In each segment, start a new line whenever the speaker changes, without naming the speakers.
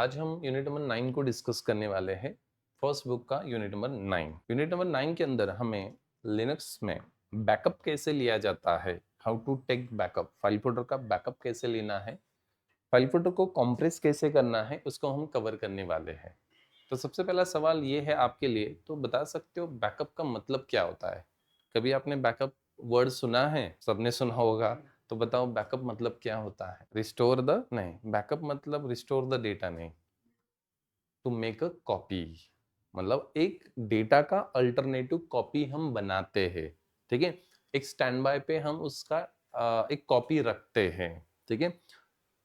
आज हम unit number 9 को डिस्कस करने वाले हैं। फर्स्ट बुक का यूनिट नंबर 9। यूनिट नंबर 9 के अंदर हमें लिनक्स में बैकअप कैसे लिया जाता है, how to take backup, file folder का बैकअप कैसे लेना है, फाइल फोल्डर को कंप्रेस कैसे करना है, उसको हम कवर करने वाले हैं। तो सबसे पहला सवाल ये है आपके लिए, तो बता सकते हो बैकअप का मतलब क्या होता है? कभी आपने बैकअप वर्ड सुना है? सबने सुना होगा। तो बताओ बैकअप मतलब क्या होता है? रिस्टोर द नहीं, बैकअप मतलब रिस्टोर द डेटा नहीं, टू मेक अ कॉपी, मतलब एक डेटा का अल्टरनेटिव कॉपी हम बनाते हैं। ठीक है, एक स्टैंड बाय पे हम उसका एक कॉपी रखते हैं। ठीक है,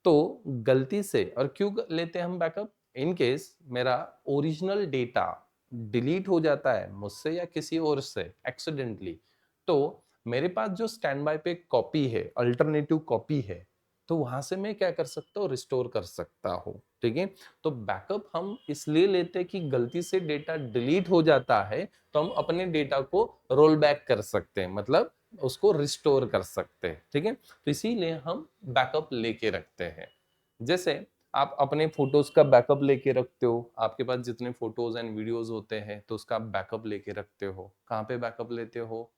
तो गलती से और क्यों लेते हैं हम बैकअप? इन केस मेरा ओरिजिनल डेटा डिलीट हो जाता है मुझसे या किसी और से एक्सीडेंटली, तो मेरे पास जो स्टैंड बाय पे कॉपी है, अल्टरनेटिव कॉपी है, तो वहां से मैं क्या कर सकता हूँ? रिस्टोर कर सकता हूँ। ठीक है, तो बैकअप हम इसलिए लेते हैं कि गलती से डेटा डिलीट हो जाता है तो हम अपने डेटा को रोल बैक कर सकते हैं, मतलब उसको रिस्टोर कर सकते हैं। ठीक है, तो इसीलिए हम बैकअप लेके रखते हैं। जैसे आप अपने फोटोज का बैकअप लेके रखते हो, आपके पास जितने फोटोज एंड वीडियोज होते हैं तो उसका बैकअप लेके रखते हो। कहाँ पे बैकअप लेते हो?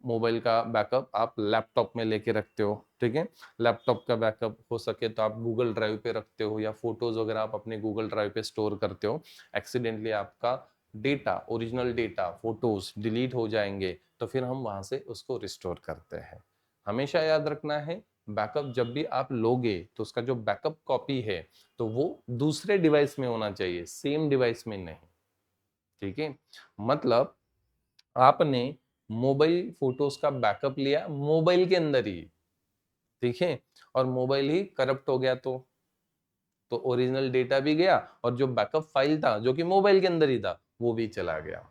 मोबाइल का बैकअप आप लैपटॉप में लेके रखते हो। ठीक है, लैपटॉप का बैकअप हो सके तो आप गूगल ड्राइव पे रखते हो, या फोटोज वगैरह आप अपने गूगल ड्राइव पे स्टोर करते हो। एक्सीडेंटली आपका data, original data, photos delete हो जाएंगे तो फिर हम वहां से उसको रिस्टोर करते हैं। हमेशा याद रखना है, बैकअप जब भी आप लोगे तो उसका जो बैकअप कॉपी है तो वो दूसरे डिवाइस में होना चाहिए, सेम डिवाइस में नहीं। ठीक है, मतलब आपने मोबाइल फोटोज का बैकअप लिया मोबाइल के अंदर ही, ठीक है, और मोबाइल ही करप्ट हो गया तो ओरिजिनल डेटा भी गया और जो बैकअप फाइल था जो कि मोबाइल के अंदर ही था वो भी चला गया।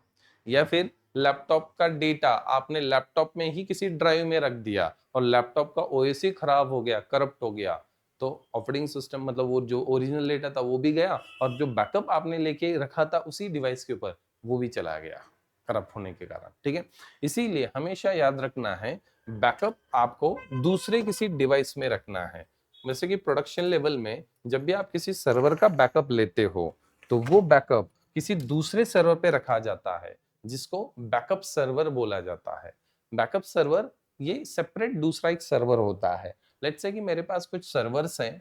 या फिर लैपटॉप का डेटा आपने लैपटॉप में ही किसी ड्राइव में रख दिया और लैपटॉप का ओएस ही खराब हो गया, करप्ट हो गया, तो ऑपरेटिंग सिस्टम मतलब वो जो ओरिजिनल डेटा था वो भी गया और जो बैकअप आपने लेके रखा था उसी डिवाइस के ऊपर वो भी चला गया करप्ट होने के कारण। ठीक है, इसीलिए हमेशा याद रखना है बैकअप आपको दूसरे किसी डिवाइस में रखना है। जैसे कि प्रोडक्शन लेवल में जब भी आप किसी सर्वर का बैकअप लेते हो तो वो बैकअप किसी दूसरे सर्वर पे रखा जाता है जिसको बैकअप सर्वर बोला जाता है। बैकअप सर्वर ये सेपरेट दूसरा एक सर्वर होता है। लेट्स से कि मेरे पास कुछ सर्वर्स हैं,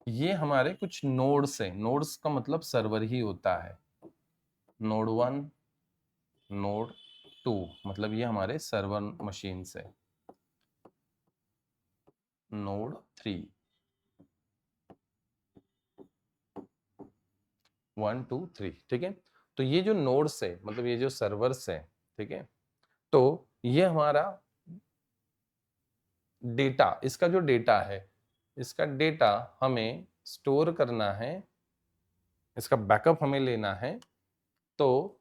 ये हमारे कुछ नोड्स हैं, नोड्स का मतलब सर्वर ही होता है। नोड 1, नोड 2, मतलब ये हमारे सर्वर मशीन है। नोड 3, 1 2 3। ठीक है, तो ये जो नोड्स है मतलब ये जो सर्वर्स है, ठीक है, तो ये हमारा डेटा, इसका जो डेटा है, इसका डेटा हमें स्टोर करना है, इसका बैकअप हमें लेना है। तो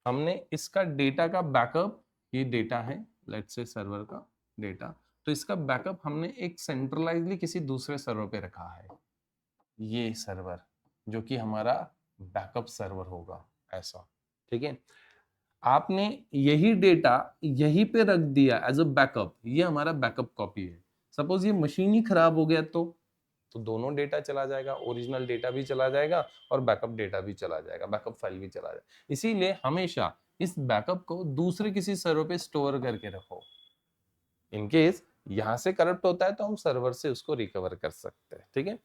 हमने इसका डेटा का बैकअप, ये डेटा है लेट्स से सर्वर का डेटा, तो इसका बैकअप हमने एक सेंट्रलाइजली किसी दूसरे सर्वर पे रखा है, ये सर्वर जो कि हमारा बैकअप सर्वर होगा ऐसा। ठीक है, आपने यही डेटा यहीं पे रख दिया एज अ बैकअप, ये हमारा बैकअप कॉपी है। सपोज ये मशीन ही खराब हो गया तो दोनों डेटा चला जाएगा, ओरिजिनल डेटा भी चला जाएगा और बैकअप डेटा भी चला जाएगा, बैकअप फाइल भी चला जाएगा। इसीलिए हमेशा इस बैकअप को दूसरे किसी सर्वर पे स्टोर करके रखो। इनकेस यहाँ से करप्ट होता है तो हम सर्वर से उसको रिकवर कर सकते हैं। ठीक है,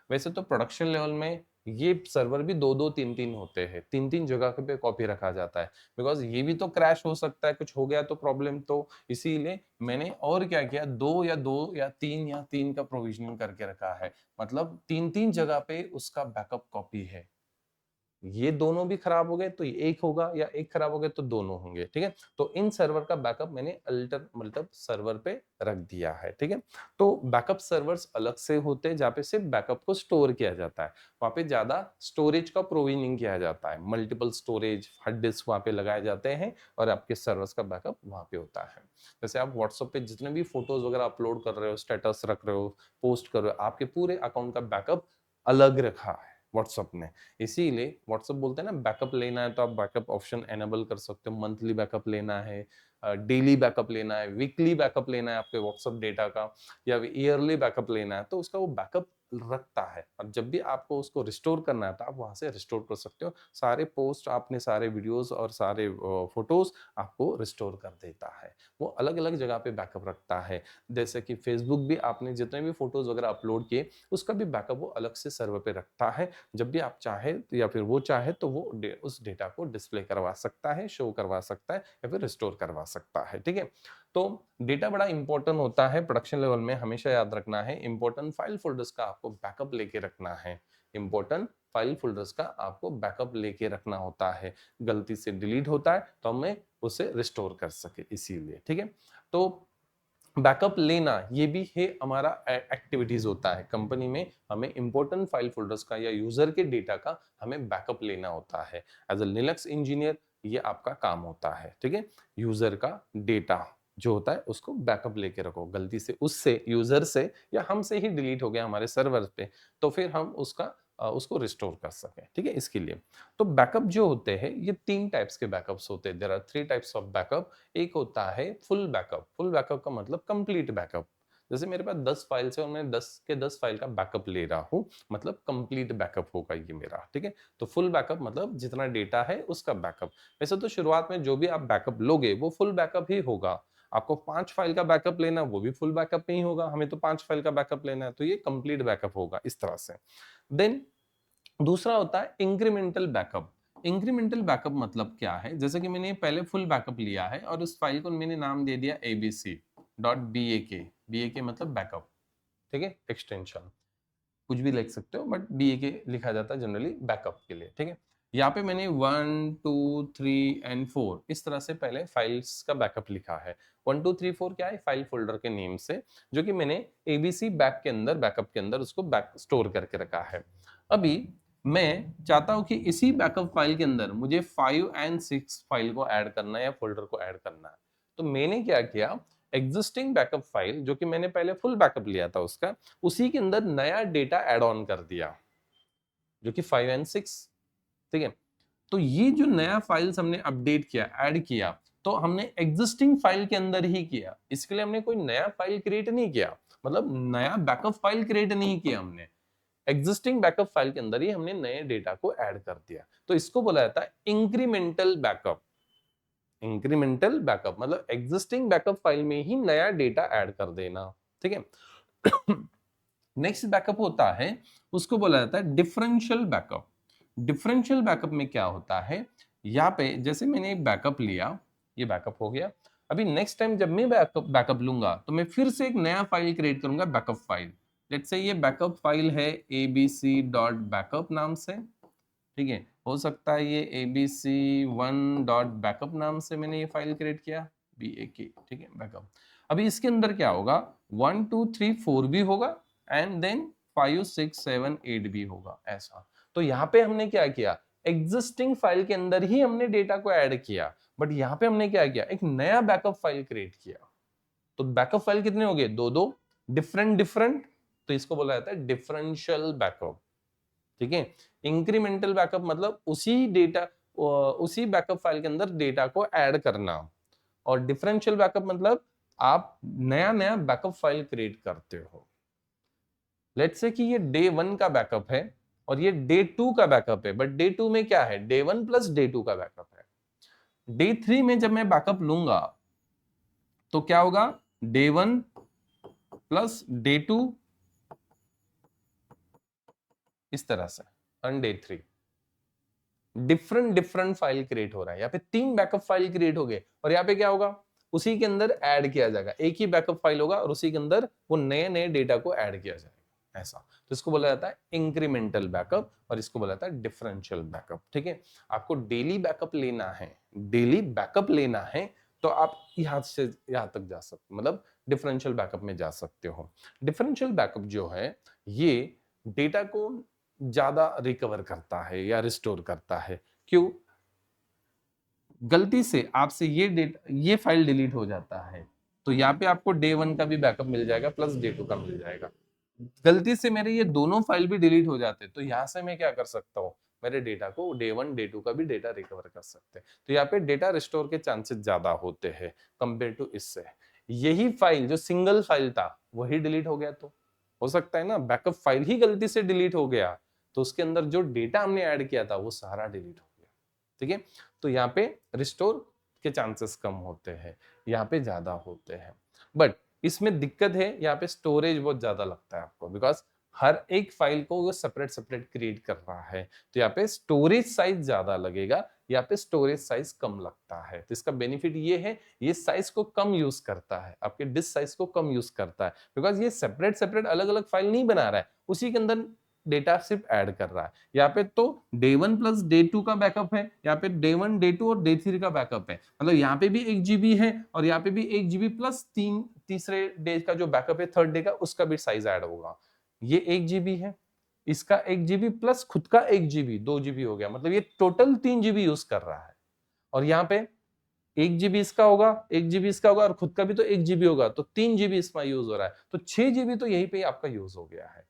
वैसे तो प्रोडक्शन लेवल में ये सर्वर भी दो दो तीन तीन होते हैं, तीन तीन जगह पे कॉपी रखा जाता है, बिकॉज ये भी तो क्रैश हो सकता है, कुछ हो गया तो प्रॉब्लम, तो इसीलिए मैंने और क्या किया, दो या तीन का प्रोविजनिंग करके रखा है, मतलब तीन तीन जगह पे उसका बैकअप कॉपी है। ये दोनों भी खराब हो गए तो ये एक होगा, या एक खराब हो गए तो दोनों होंगे। ठीक है, तो इन सर्वर का बैकअप मैंने अल्टर मतलब सर्वर पे रख दिया है। ठीक है, तो बैकअप सर्वर्स अलग से होते हैं जहाँ पे सिर्फ बैकअप को स्टोर किया जाता है, वहां पे ज्यादा स्टोरेज का प्रोविजनिंग किया जाता है, मल्टीपल स्टोरेज हार्ड डिस्क वहां पे लगाए जाते हैं और आपके सर्वर्स का बैकअप वहां पे होता है। जैसे आप व्हाट्सएप पे जितने भी फोटोज वगैरह अपलोड कर रहे हो, स्टेटस रख रहे हो, पोस्ट कर रहे हो, आपके पूरे अकाउंट का बैकअप अलग रखा है। व्हाट्सअप ने। इसीलिए व्हाट्सअप बोलते हैं ना, बैकअप लेना है तो आप बैकअप ऑप्शन एनेबल कर सकते हो। मंथली बैकअप लेना है, डेली बैकअप लेना है, वीकली बैकअप लेना है आपके व्हाट्सअप डेटा का, या ईयरली बैकअप लेना है, तो उसका वो बैकअप रखता है। और जब भी आपको उसको रिस्टोर करना है तो आप वहां से रिस्टोर कर सकते हो। सारे पोस्ट, आपने सारे वीडियोस और सारे फोटोज आपको रिस्टोर कर देता है। वो अलग अलग जगह पे बैकअप रखता है। जैसे कि फेसबुक भी, आपने जितने भी फोटोज वगैरह अपलोड किए उसका भी बैकअप वो अलग से सर्वर पे रखता है। जब भी आप चाहे या फिर वो चाहे तो वो उस डेटा को डिस्प्ले करवा सकता है, शो करवा सकता है, या फिर रिस्टोर करवा सकता है। ठीक है, तो डेटा बड़ा इंपॉर्टेंट होता है प्रोडक्शन लेवल में। हमेशा याद रखना है, इंपॉर्टेंट फाइल फोल्डर्स का आपको बैकअप लेके रखना है। इंपॉर्टेंट फाइल फोल्डर्स का आपको बैकअप लेके रखना होता है। गलती से डिलीट होता है तो हमें उसे रिस्टोर कर सके, इसीलिए। ठीक है, तो बैकअप लेना ये भी है हमारा एक्टिविटीज होता है कंपनी में। हमें इंपॉर्टेंट फाइल फोल्डर्स का या यूजर के डेटा का हमें बैकअप लेना होता है। एज अ लिनक्स इंजीनियर ये आपका काम होता है। ठीक है, यूजर का डेटा जो होता है उसको बैकअप लेके रखो। गलती से उससे, यूजर से या हमसे ही डिलीट हो गया हमारे सर्वर पे, तो फिर हम उसको रिस्टोर कर सकें। ठीक है, इसके लिए तो बैकअप जो होते हैं ये 3 टाइप्स के बैकअप्स होते हैं। There are 3 types of backup. एक होता है फुल बैकअप। फुल बैकअप का मतलब कंप्लीट बैकअप। जैसे मेरे पास 10 फाइल्स है और मैं 10 के 10 फाइल का बैकअप ले रहा हूँ, मतलब कंप्लीट बैकअप होगा ये मेरा। ठीक है, तो फुल बैकअप मतलब जितना डेटा है उसका बैकअप। वैसे तो शुरुआत में जो भी आप बैकअप लोगे वो फुल बैकअप ही होगा। आपको 5 फाइल का बैकअप लेना, वो भी फुल बैकअप में ही होगा। हमें तो 5 फाइल का बैकअप लेना है तो ये कंप्लीट बैकअप होगा, इस तरह से। देन दूसरा होता है इंक्रीमेंटल बैकअप। इंक्रीमेंटल बैकअप मतलब क्या है, जैसे कि मैंने पहले फुल बैकअप लिया है और उस फाइल को मैंने नाम दे दिया abc.bak। bak मतलब बैकअप। ठीक है, एक्सटेंशन कुछ भी लिख सकते हो, बट bak लिखा जाता है जनरली बैकअप के लिए। ठीक है, यहाँ पे मैंने 1 2 3 एंड 4 इस तरह से पहले फाइल्स का बैकअप लिखा है। 1 2 3 4 क्या है, फाइल फोल्डर के नेम से, जो कि मैंने abc बैक के अंदर, बैकअप के अंदर उसको बैक स्टोर करके रखा है। अभी मैं चाहता हूं कि इसी बैकअप फाइल के अंदर मुझे 5 एंड 6 फाइल को ऐड करना है या फोल्डर को ऐड करना है। तो मैंने क्या किया, एग्जिस्टिंग बैकअप फाइल जो कि मैंने पहले फुल बैकअप लिया था उसका, उसी के अंदर नया डेटा ऐड ऑन कर दिया, जो कि 5 एंड 6। ठीक है, तो ये जो नया फाइल्स हमने अपडेट किया, ऐड किया, तो हमने एग्जिस्टिंग फाइल के अंदर ही किया। इसके लिए हमने कोई नया फाइल क्रिएट नहीं किया, मतलब नया बैकअप फाइल क्रिएट नहीं किया हमने। एग्जिस्टिंग बैकअप फाइल के अंदर ही हमने नए डेटा को ऐड कर दिया। तो इसको बोला जाता है इंक्रीमेंटल बैकअप। इंक्रीमेंटल बैकअप मतलब एग्जिस्टिंग बैकअप फाइल में ही नया डेटा ऐड कर देना। ठीक है, नेक्स्ट बैकअप होता है, उसको बोला जाता है डिफरेंशियल बैकअप। डिफरेंशियल बैकअप में क्या होता है, यहाँ पे जैसे मैंने एक बैकअप लिया, ये बैकअप हो गया। अभी नेक्स्ट टाइम जब मैं बैकअप लूंगा तो मैं फिर से एक नया फाइल क्रिएट करूंगा, बैकअप फाइल। लेट्स से ये बैकअप फाइल है abc.backup नाम से। ठीक है, हो सकता है ये abc1.backup नाम से मैंने ये फाइल क्रिएट किया, BAK। ठीक है, बैकअप। अभी इसके अंदर क्या होगा, 1 2 3 4 भी होगा एंड देन 5 6 7 8 भी होगा, ऐसा। तो यहाँ पे हमने क्या किया, एग्जिस्टिंग फाइल के अंदर ही हमने डेटा को ऐड किया, बट यहाँ पे हमने क्या किया, एक नया बैकअप फाइल क्रिएट किया। तो बैकअप फाइल कितने हो गए, दो दो, डिफरेंट डिफरेंट। तो इसको बोला जाता है डिफरेंशियल बैकअप। ठीक है, इंक्रीमेंटल बैकअप मतलब उसी बैकअप फाइल के अंदर डेटा को ऐड करना। और डिफरेंशियल बैकअप मतलब आप नया नया बैकअप फाइल क्रिएट करते हो। लेट्स से कि ये डे 1 का बैकअप है और ये डे 2 का बैकअप है, बट डे 2 में क्या है, डे 1 प्लस डे 2 का बैकअप है। डे 3 में जब मैं बैकअप लूंगा तो क्या होगा, डे 1 प्लस डे 2, इस तरह से, on day 3 different different file create हो रहा है। यहाँ पे 3 बैकअप फाइल क्रिएट हो गए और यहाँ पे क्या होगा, उसी के अंदर ऐड किया जाएगा। एक ही बैकअप फाइल होगा और उसी के अंदर वो नए नए डेटा को ऐड किया जाएगा, ऐसा। तो इसको बोला जाता है इंक्रीमेंटल बैकअप और इसको बोला जाता है डिफरेंशियल बैकअप। ठीक है, आपको डेली बैकअप लेना है, डेली बैकअप लेना है तो आप यहाँ से यहाँ तक जा सकते, मतलब डिफरेंशियल बैकअप में जा सकते हो। डिफरेंशियल बैकअप जो है ये डेटा को ज्यादा रिकवर करता है या रिस्टोर करता है। क्यों, गलती से आपसे ये फाइल डिलीट हो जाता है तो यहाँ पे आपको डे 1 का भी बैकअप मिल जाएगा प्लस डे 2 का मिल जाएगा। गलती से मेरे ये दोनों फाइल भी डिलीट हो जाते तो यहाँ से मैं क्या कर सकता हूँ, मेरे डेटा को डे 1 डे 2 का भी डेटा रिकवर कर सकते हैं। तो यहाँ पे डेटा रिस्टोर के चांसेस ज्यादा होते हैं कंपेयर टू इससे। यही फाइल जो सिंगल फाइल था वही डिलीट हो गया तो हो सकता है ना बैकअप फाइल ही गलती से डिलीट हो गया, तो उसके अंदर जो डेटा हमने ऐड किया था वो सारा डिलीट हो गया। ठीक है, तो यहाँ पे रिस्टोर के चांसेस कम होते हैं, यहाँ पे ज्यादा होते हैं। बट इसमें दिक्कत है, यहाँ पे स्टोरेज बहुत ज्यादा लगता है आपको, बिकॉज हर एक फाइल को वो सेपरेट सेपरेट क्रिएट कर रहा है, तो यहाँ पे स्टोरेज साइज ज्यादा लगेगा, यहाँ पे स्टोरेज साइज कम लगता है। तो इसका बेनिफिट ये है, ये साइज को कम यूज करता है, आपके डिस्क साइज को कम यूज करता है, बिकॉज ये सेपरेट सेपरेट अलग अलग फाइल नहीं बना रहा है, उसी के अंदर डेटा सिर्फ ऐड कर रहा है। यहाँ पे तो डे 1 प्लस डे 2 का बैकअप है, यहाँ पे डे 1 डे 2 और डे 3 का बैकअप है, मतलब यहाँ पे भी 1 GB है और यहाँ पे भी 1 GB प्लस तीसरे डे का जो बैकअप है थर्ड डे का, उसका भी साइज ऐड होगा। ये 1 GB है, इसका 1 GB प्लस खुद का 1 GB, 2 GB हो गया, मतलब ये टोटल 3 GB यूज कर रहा है। और यहाँ पे 1 GB इसका होगा, 1 GB इसका होगा और खुद का भी तो 1 GB होगा, तो 3 GB इसमें यूज हो रहा है, तो 6 GB तो यहीं पे आपका यूज हो गया है।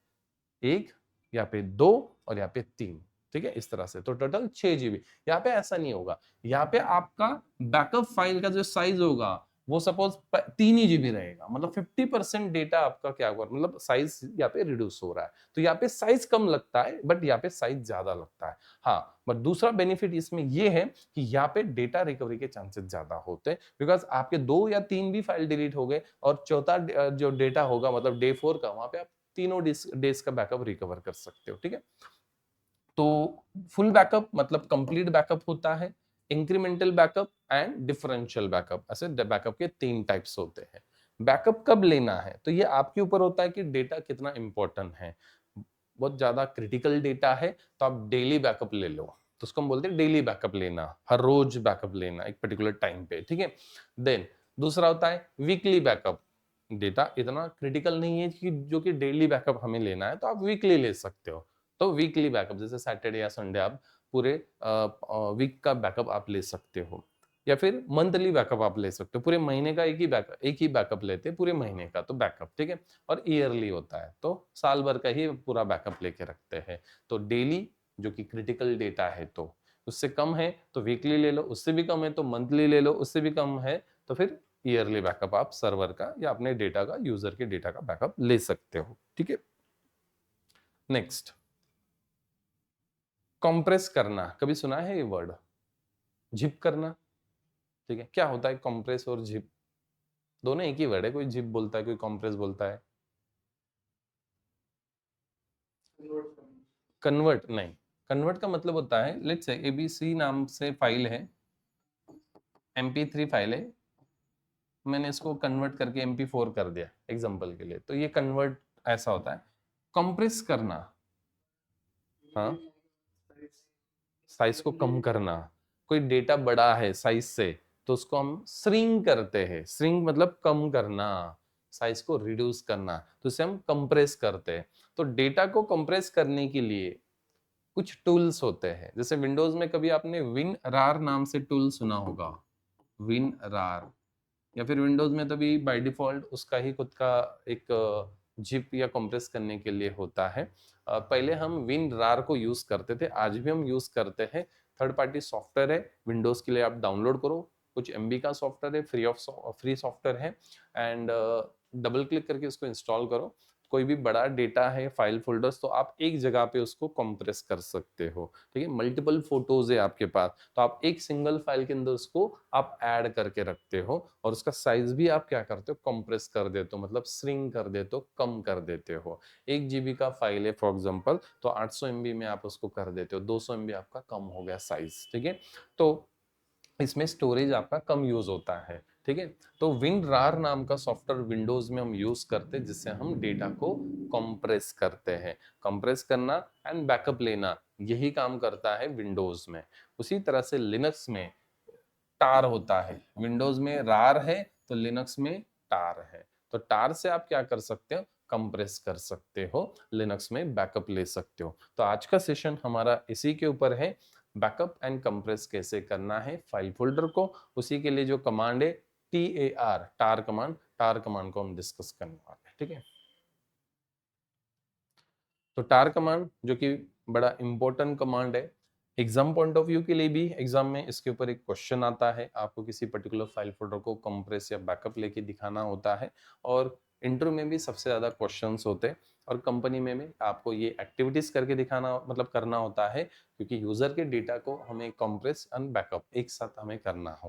एक, यहाँ पे 2 और यहाँ पे 3। ठीक है, इस तरह से तो टोटल 6 GB। यहाँ पे ऐसा नहीं होगा, यहाँ पे आपका बैकअप फाइल का जो साइज होगा वो सपोज 3 ही GB रहेगा, मतलब 50% डेटा आपका क्या होगा, मतलब साइज यहाँ पे रिड्यूस हो रहा है। तो यहाँ पे साइज कम लगता है बट यहाँ पे साइज ज्यादा लगता है। हाँ, बट दूसरा बेनिफिट इसमें ये है कि यहाँ पे डेटा रिकवरी के चांसेस ज्यादा होते हैं, बिकॉज आपके 2 या 3 भी फाइल डिलीट हो गए और चौथा जो डेटा होगा मतलब डे 4 का, वहां पे आप तीनों डेज का बैकअप रिकवर कर सकते हो। ठीक है, तो फुल बैकअप मतलब कंप्लीट बैकअप होता है, incremental backup and differential backup, ऐसे बैकअप के 3 टाइप्स होते हैं। बैकअप कब लेना है तो ये आपके ऊपर होता है कि डेटा कितना इंपॉर्टेंट है। बहुत ज्यादा क्रिटिकल डेटा है तो आप डेली बैकअप ले लो, तो उसको हम बोलते हैं डेली बैकअप लेना, हर रोज बैकअप लेना एक पर्टिकुलर टाइम पे। ठीक है, देन दूसरा होता है वीकली बैकअप। डेटा इतना क्रिटिकल नहीं है कि जो कि डेली बैकअप हमें लेना है, तो आप वीकली ले सकते हो। तो वीकली बैकअप जैसे सैटरडे या संडे आप पूरे वीक का बैकअप आप ले सकते हो, या फिर मंथली बैकअप आप ले सकते हो, पूरे महीने का एक ही बैकअप लेते हैं पूरे महीने का तो बैकअप। ठीक है, और ईयरली होता है तो साल भर का ही पूरा बैकअप लेके रखते हैं। तो डेली जो कि क्रिटिकल डेटा है तो उससे कम है तो वीकली ले लो, उससे भी कम है तो मंथली ले लो, उससे भी कम है तो फिर ईयरली बैकअप आप सर्वर का या अपने डेटा का, यूजर के डेटा का बैकअप ले सकते हो। ठीक है, नेक्स्ट, कंप्रेस करना, कभी सुना है ये वर्ड, जिप करना। ठीक है, क्या होता है कंप्रेस और जिप, दोनों एक ही वर्ड है, कोई जिप बोलता है कोई कंप्रेस बोलता है। कन्वर्ट नहीं, कन्वर्ट का मतलब होता है लेट्स से एबीसी नाम से फाइल है, MP3 फाइल है, मैंने इसको कन्वर्ट करके MP4 कर दिया एग्जांपल के लिए, तो ये कन्वर्ट ऐसा होता है। कंप्रेस करना, हाँ, साइज को कम करना, कोई डेटा बड़ा है साइज से तो उसको हम श्रिंक करते हैं, श्रिंक मतलब कम करना, साइज को रिड्यूस करना, तो इसे हम कंप्रेस करते हैं। तो डेटा को कंप्रेस करने के लिए कुछ टूल्स होते हैं, जैसे विंडोज में कभी आपने विन रार नाम से टूल सुना होगा, विन रार, या फिर विंडोज में तभी बाय डिफॉल्ट उसका ही खुद का एक जिप या कंप्रेस करने के लिए होता है। पहले हम विन रार को यूज करते थे, आज भी हम यूज करते हैं। थर्ड पार्टी सॉफ्टवेयर है, विंडोज के लिए आप डाउनलोड करो, कुछ MB का सॉफ्टवेयर है, फ्री सॉफ्टवेयर है, एंड डबल क्लिक करके उसको इंस्टॉल करो। कोई भी बड़ा डेटा है फाइल फोल्डर्स तो आप एक जगह पे उसको कंप्रेस कर सकते हो। ठीक है, मल्टीपल फोटोज है आपके पास तो आप एक सिंगल फाइल के अंदर उसको आप ऐड करके रखते हो और उसका साइज भी आप क्या करते हो, कंप्रेस कर देते हो, मतलब श्रिंक कर देते हो, कम कर देते हो। 1 GB का फाइल है फॉर एग्जांपल तो 800 MB में आप उसको कर देते हो, 200 MB आपका कम हो गया साइज। ठीक है, तो इसमें स्टोरेज आपका कम यूज होता है। ठीक है, तो WinRAR नाम का सॉफ्टवेयर विंडोज में हम यूज करते हैं जिससे हम डेटा को कंप्रेस करते हैं। कंप्रेस करना एंड बैकअप लेना यही काम करता है विंडोज में। उसी तरह से लिनक्स में टार होता है, विंडोज में रार है तो लिनक्स में टार है। तो टार से आप क्या कर सकते हो, कंप्रेस कर सकते हो, लिनक्स में बैकअप ले सकते हो। तो आज का सेशन हमारा इसी के ऊपर है, बैकअप एंड कंप्रेस कैसे करना है फाइल फोल्डर को। उसी के लिए जो कमांड है TAR, टार कमांड, टार कमांड को हम डिस्कस करने वाले हैं। ठीक है। तो टार कमांड जो कि बड़ा इंपॉर्टेंट कमांड है, एग्जाम पॉइंट ऑफ व्यू के लिए भी एग्जाम में इसके ऊपर एक क्वेश्चन आता है, आपको किसी पर्टिकुलर फाइल फोल्डर को कंप्रेस या बैकअप लेके दिखाना होता है, और इंटरव्यू में भी सबसे ज्यादा क्वेश्चंस होते हैं, और कंपनी में भी आपको ये एक्टिविटीज करके दिखाना मतलब करना होता है, क्योंकि यूजर के डेटा को हमें कंप्रेस एंड बैकअप एक साथ हमें करना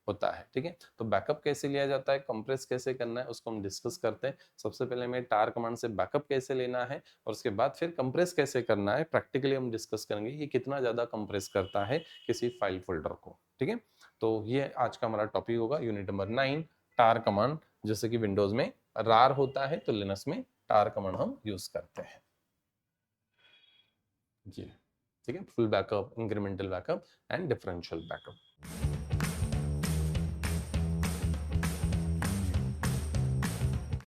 होता है। ठीक है, तो बैकअप कैसे लिया जाता है, कंप्रेस कैसे करना है, उसको हम डिस्कस करते हैं। सबसे पहले हमें टार कमांड से बैकअप कैसे लेना है, और उसके बाद फिर कंप्रेस कैसे करना है, प्रैक्टिकली हम डिस्कस करेंगे ये कितना ज्यादा कंप्रेस करता है किसी फाइल फोल्डर को। ठीक है, तो ये आज का हमारा टॉपिक होगा, यूनिट नंबर 9, टार कमांड। जैसे कि विंडोज में रार होता है, तो लिनक्स में टार कमांड हम यूज करते हैं जी। ठीक है, full backup, incremental backup and differential backup.